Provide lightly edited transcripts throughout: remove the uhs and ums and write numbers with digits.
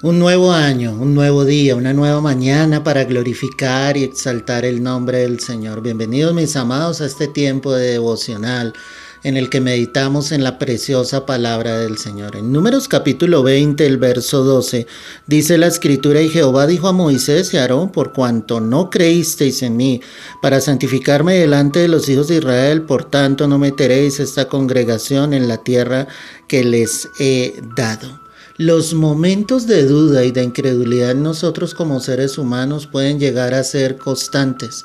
Un nuevo año, un nuevo día, una nueva mañana para glorificar y exaltar el nombre del Señor. Bienvenidos mis amados a este tiempo de devocional en el que meditamos en la preciosa palabra del Señor. En Números capítulo 20, el verso 12, dice la Escritura: y Jehová dijo a Moisés y a Aarón: por cuanto no creísteis en mí para santificarme delante de los hijos de Israel, por tanto no meteréis esta congregación en la tierra que les he dado. Los momentos de duda y de incredulidad en nosotros como seres humanos pueden llegar a ser constantes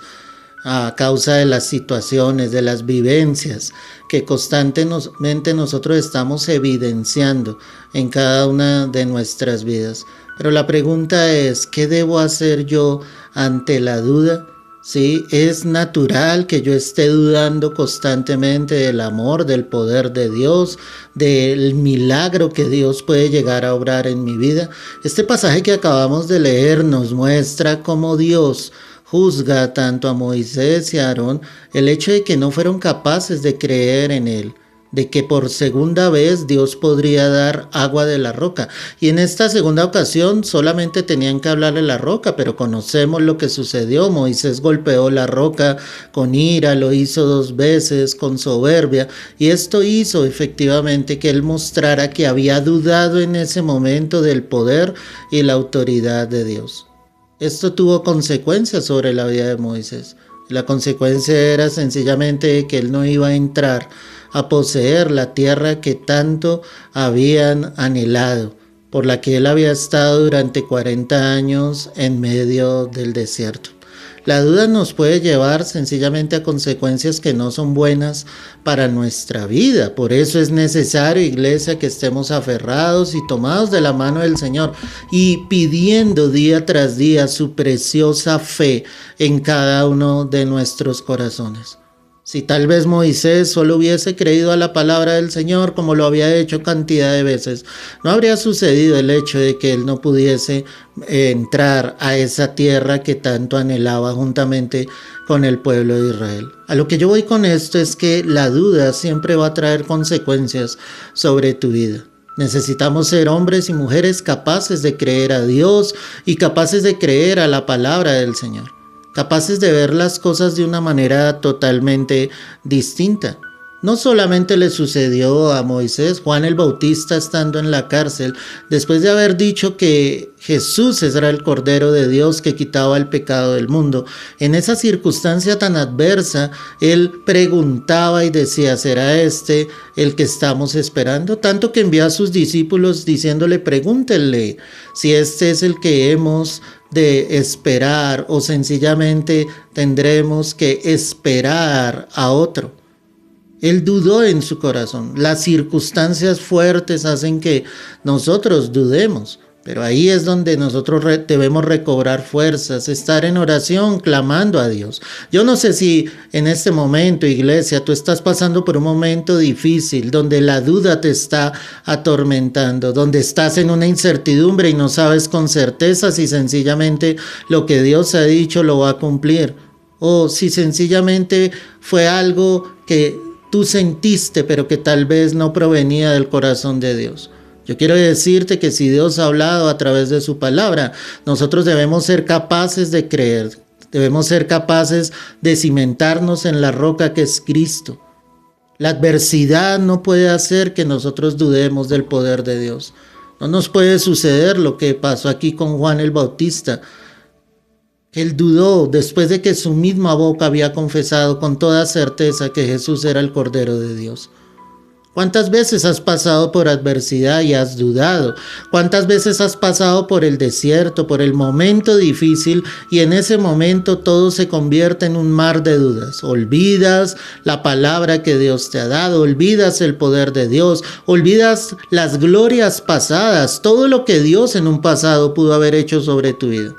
a causa de las situaciones, de las vivencias que constantemente nosotros estamos evidenciando en cada una de nuestras vidas. Pero la pregunta es, ¿qué debo hacer yo ante la duda? Sí, es natural que yo esté dudando constantemente del amor, del poder de Dios, del milagro que Dios puede llegar a obrar en mi vida. Este pasaje que acabamos de leer nos muestra cómo Dios juzga tanto a Moisés y a Aarón el hecho de que no fueron capaces de creer en Él, de que por segunda vez Dios podría dar agua de la roca. Y en esta segunda ocasión solamente tenían que hablarle a la roca, pero conocemos lo que sucedió. Moisés golpeó la roca con ira, lo hizo 2 veces con soberbia, y esto hizo efectivamente que él mostrara que había dudado en ese momento del poder y la autoridad de Dios. Esto tuvo consecuencias sobre la vida de Moisés. La consecuencia era sencillamente que él no iba a entrar a poseer la tierra que tanto habían anhelado, por la que él había estado durante 40 años en medio del desierto. La duda nos puede llevar sencillamente a consecuencias que no son buenas para nuestra vida. Por eso es necesario, iglesia, que estemos aferrados y tomados de la mano del Señor y pidiendo día tras día su preciosa fe en cada uno de nuestros corazones. Si tal vez Moisés solo hubiese creído a la palabra del Señor como lo había hecho cantidad de veces, no habría sucedido el hecho de que él no pudiese entrar a esa tierra que tanto anhelaba juntamente con el pueblo de Israel. A lo que yo voy con esto es que la duda siempre va a traer consecuencias sobre tu vida. Necesitamos ser hombres y mujeres capaces de creer a Dios y capaces de creer a la palabra del Señor, capaces de ver las cosas de una manera totalmente distinta. No solamente le sucedió a Moisés, Juan el Bautista estando en la cárcel, después de haber dicho que Jesús era el Cordero de Dios que quitaba el pecado del mundo. En esa circunstancia tan adversa, él preguntaba y decía: ¿será este el que estamos esperando? Tanto que envió a sus discípulos diciéndole: pregúntenle si este es el que hemos de esperar o sencillamente tendremos que esperar a otro. Él dudó en su corazón. Las circunstancias fuertes hacen que nosotros dudemos, pero ahí es donde nosotros debemos recobrar fuerzas, estar en oración, clamando a Dios. Yo no sé si en este momento, iglesia, tú estás pasando por un momento difícil, donde la duda te está atormentando, donde estás en una incertidumbre y no sabes con certeza si sencillamente lo que Dios ha dicho lo va a cumplir, o si sencillamente fue algo que tú sentiste, pero que tal vez no provenía del corazón de Dios. Yo quiero decirte que si Dios ha hablado a través de su palabra, nosotros debemos ser capaces de creer, debemos ser capaces de cimentarnos en la roca que es Cristo. La adversidad no puede hacer que nosotros dudemos del poder de Dios. No nos puede suceder lo que pasó aquí con Juan el Bautista. Él dudó después de que su misma boca había confesado con toda certeza que Jesús era el Cordero de Dios. ¿Cuántas veces has pasado por adversidad y has dudado? ¿Cuántas veces has pasado por el desierto, por el momento difícil, y en ese momento todo se convierte en un mar de dudas? Olvidas la palabra que Dios te ha dado, olvidas el poder de Dios, olvidas las glorias pasadas, todo lo que Dios en un pasado pudo haber hecho sobre tu vida.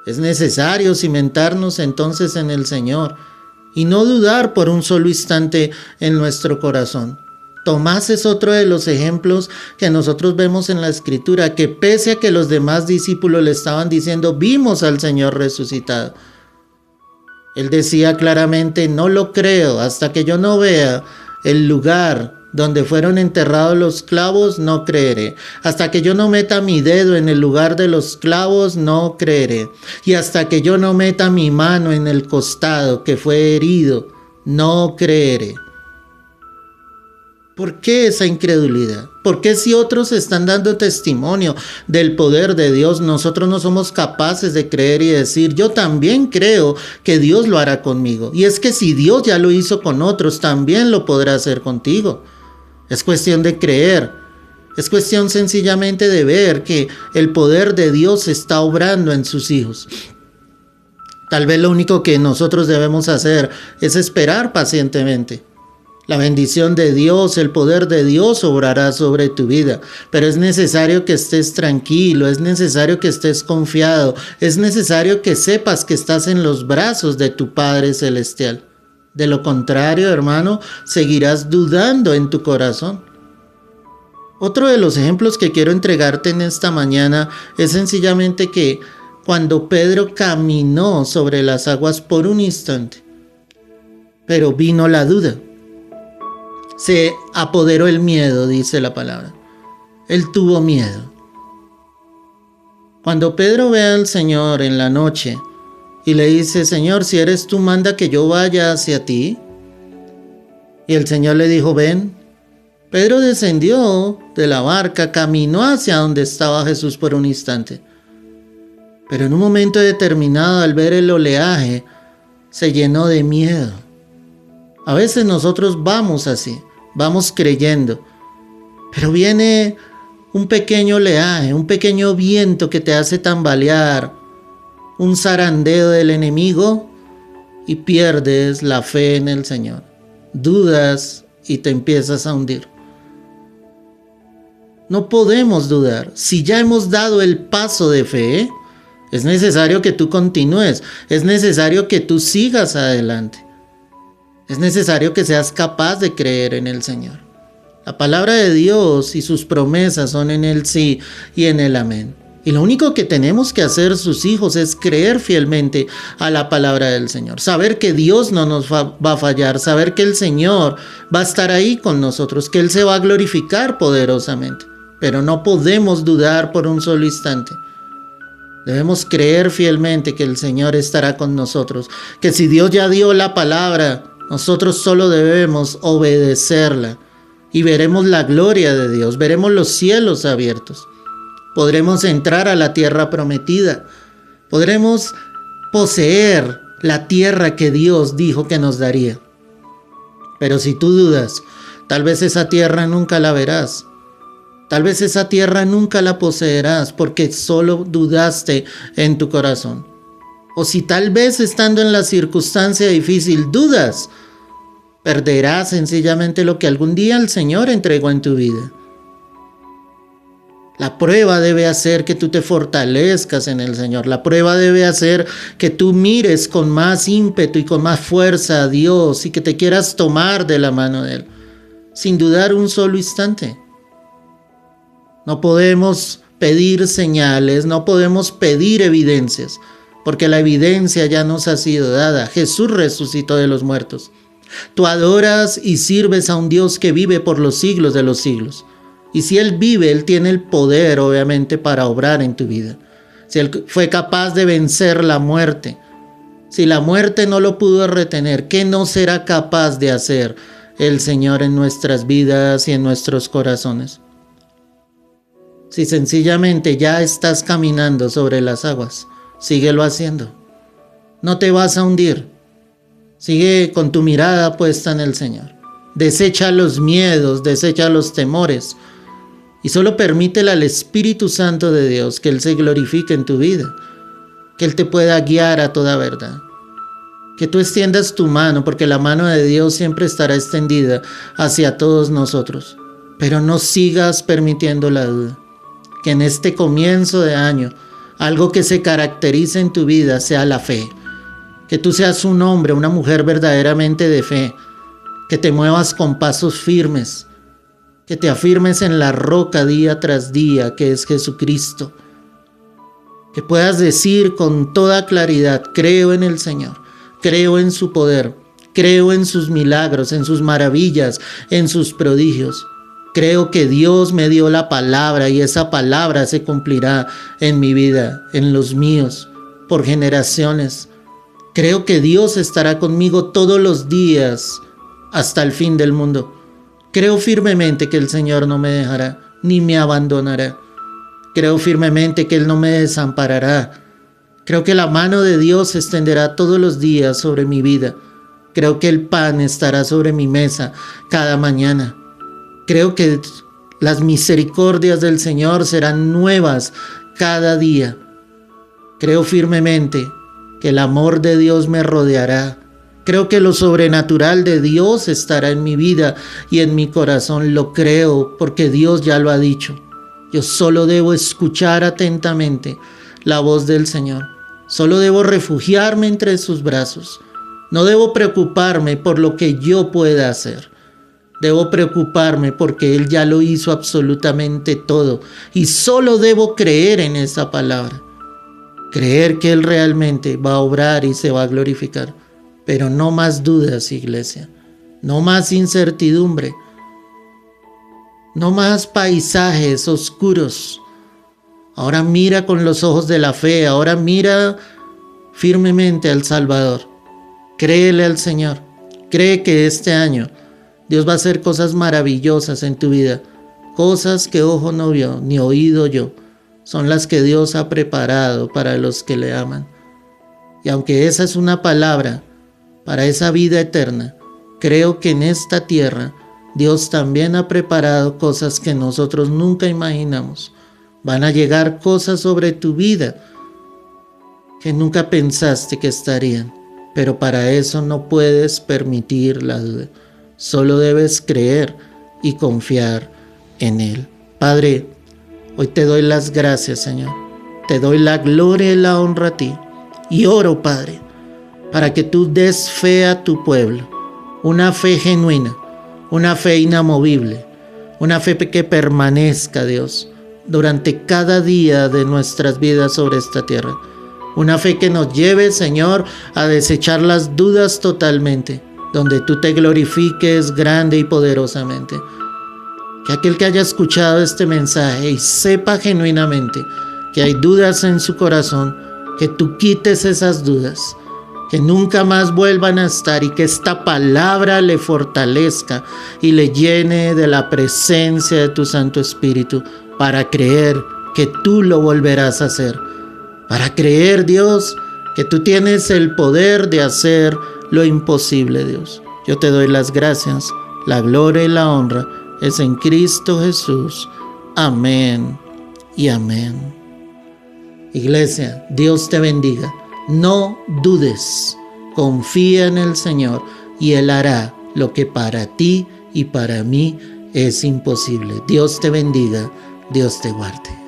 Es necesario cimentarnos entonces en el Señor y no dudar por un solo instante en nuestro corazón. Tomás es otro de los ejemplos que nosotros vemos en la Escritura, que pese a que los demás discípulos le estaban diciendo: vimos al Señor resucitado, él decía claramente: no lo creo hasta que yo no vea el lugar Donde fueron enterrados los clavos, no creeré. Hasta que yo no meta mi dedo en el lugar de los clavos, no creeré. Y hasta que yo no meta mi mano en el costado que fue herido, no creeré. ¿Por qué esa incredulidad? ¿Por qué si otros están dando testimonio del poder de Dios, nosotros no somos capaces de creer y decir, yo también creo que Dios lo hará conmigo? Y es que si Dios ya lo hizo con otros, también lo podrá hacer contigo. Es cuestión de creer. Es cuestión sencillamente de ver que el poder de Dios está obrando en sus hijos. Tal vez lo único que nosotros debemos hacer es esperar pacientemente. La bendición de Dios, el poder de Dios obrará sobre tu vida, pero es necesario que estés tranquilo, es necesario que estés confiado, es necesario que sepas que estás en los brazos de tu Padre Celestial. De lo contrario, hermano, seguirás dudando en tu corazón. Otro de los ejemplos que quiero entregarte en esta mañana es sencillamente que cuando Pedro caminó sobre las aguas por un instante, pero vino la duda. Se apoderó el miedo, dice la palabra. Él tuvo miedo. Cuando Pedro ve al Señor en la noche y le dice, Señor, si eres tú, manda que yo vaya hacia ti. Y el Señor le dijo, ven. Pedro descendió de la barca, caminó hacia donde estaba Jesús por un instante. Pero en un momento determinado, al ver el oleaje, se llenó de miedo. A veces nosotros vamos así. Vamos creyendo, pero viene un pequeño oleaje, un pequeño viento que te hace tambalear, un zarandeo del enemigo y pierdes la fe en el Señor. Dudas y te empiezas a hundir. No podemos dudar. Si ya hemos dado el paso de fe, es necesario que tú continúes, es necesario que tú sigas adelante. Es necesario que seas capaz de creer en el Señor. La palabra de Dios y sus promesas son en el sí y en el amén. Y lo único que tenemos que hacer sus hijos es creer fielmente a la palabra del Señor. Saber que Dios no nos va a fallar. Saber que el Señor va a estar ahí con nosotros. Que Él se va a glorificar poderosamente. Pero no podemos dudar por un solo instante. Debemos creer fielmente que el Señor estará con nosotros. Que si Dios ya dio la palabra, nosotros solo debemos obedecerla y veremos la gloria de Dios, veremos los cielos abiertos. Podremos entrar a la tierra prometida, podremos poseer la tierra que Dios dijo que nos daría. Pero si tú dudas, tal vez esa tierra nunca la verás. Tal vez esa tierra nunca la poseerás porque solo dudaste en tu corazón. O si tal vez estando en la circunstancia difícil dudas, perderás sencillamente lo que algún día el Señor entregó en tu vida. La prueba debe hacer que tú te fortalezcas en el Señor. La prueba debe hacer que tú mires con más ímpetu y con más fuerza a Dios y que te quieras tomar de la mano de Él, sin dudar un solo instante. No podemos pedir señales, no podemos pedir evidencias, porque la evidencia ya nos ha sido dada. Jesús resucitó de los muertos. Tú adoras y sirves a un Dios que vive por los siglos de los siglos. Y si Él vive, Él tiene el poder, obviamente, para obrar en tu vida. Si Él fue capaz de vencer la muerte, si la muerte no lo pudo retener, ¿qué no será capaz de hacer el Señor en nuestras vidas y en nuestros corazones? Si sencillamente ya estás caminando sobre las aguas, síguelo haciendo. No te vas a hundir. Sigue con tu mirada puesta en el Señor. Desecha los miedos, desecha los temores. Y solo permítele al Espíritu Santo de Dios que Él se glorifique en tu vida. Que Él te pueda guiar a toda verdad. Que tú extiendas tu mano, porque la mano de Dios siempre estará extendida hacia todos nosotros. Pero no sigas permitiendo la duda. Que en este comienzo de año, algo que se caracterice en tu vida sea la fe. Que tú seas un hombre, una mujer verdaderamente de fe. Que te muevas con pasos firmes. Que te afirmes en la roca día tras día, que es Jesucristo. Que puedas decir con toda claridad, creo en el Señor. Creo en su poder. creo en sus milagros, en sus maravillas, en sus prodigios. Creo que Dios me dio la palabra y esa palabra se cumplirá en mi vida, en los míos, por generaciones. Creo que Dios estará conmigo todos los días hasta el fin del mundo. Creo firmemente que el Señor no me dejará ni me abandonará. Creo firmemente que Él no me desamparará. Creo que la mano de Dios se extenderá todos los días sobre mi vida. Creo que el pan estará sobre mi mesa cada mañana. Creo que las misericordias del Señor serán nuevas cada día. Creo firmemente que el amor de Dios me rodeará. Creo que lo sobrenatural de Dios estará en mi vida y en mi corazón. Lo creo porque Dios ya lo ha dicho. Yo solo debo escuchar atentamente la voz del Señor. Solo debo refugiarme entre sus brazos. No debo preocuparme por lo que yo pueda hacer. Debo preocuparme porque Él ya lo hizo absolutamente todo. Y solo debo creer en esa palabra. Creer que Él realmente va a obrar y se va a glorificar. Pero no más dudas, iglesia. No más incertidumbre. No más paisajes oscuros. Ahora mira con los ojos de la fe. Ahora mira firmemente al Salvador. Créele al Señor. Cree que este año Dios va a hacer cosas maravillosas en tu vida. Cosas que ojo no vio, ni oído yo. Son las que Dios ha preparado para los que le aman. Y aunque esa es una palabra para esa vida eterna, creo que en esta tierra Dios también ha preparado cosas que nosotros nunca imaginamos. Van a llegar cosas sobre tu vida que nunca pensaste que estarían. Pero para eso no puedes permitir la duda. Solo debes creer y confiar en Él. Padre, hoy te doy las gracias, Señor. Te doy la gloria y la honra a ti. Y oro, Padre, para que tú des fe a tu pueblo. Una fe genuina, una fe inamovible, una fe que permanezca, Dios, durante cada día de nuestras vidas sobre esta tierra. Una fe que nos lleve, Señor, a desechar las dudas totalmente, donde tú te glorifiques grande y poderosamente. Que aquel que haya escuchado este mensaje y sepa genuinamente que hay dudas en su corazón, que tú quites esas dudas, que nunca más vuelvan a estar y que esta palabra le fortalezca y le llene de la presencia de tu Santo Espíritu para creer que tú lo volverás a hacer. Para creer, Dios, que tú tienes el poder de hacer lo imposible, Dios. Yo te doy las gracias, la gloria y la honra es en Cristo Jesús. Amén y amén. Iglesia, Dios te bendiga. No dudes, confía en el Señor y Él hará lo que para ti y para mí es imposible. Dios te bendiga, Dios te guarde.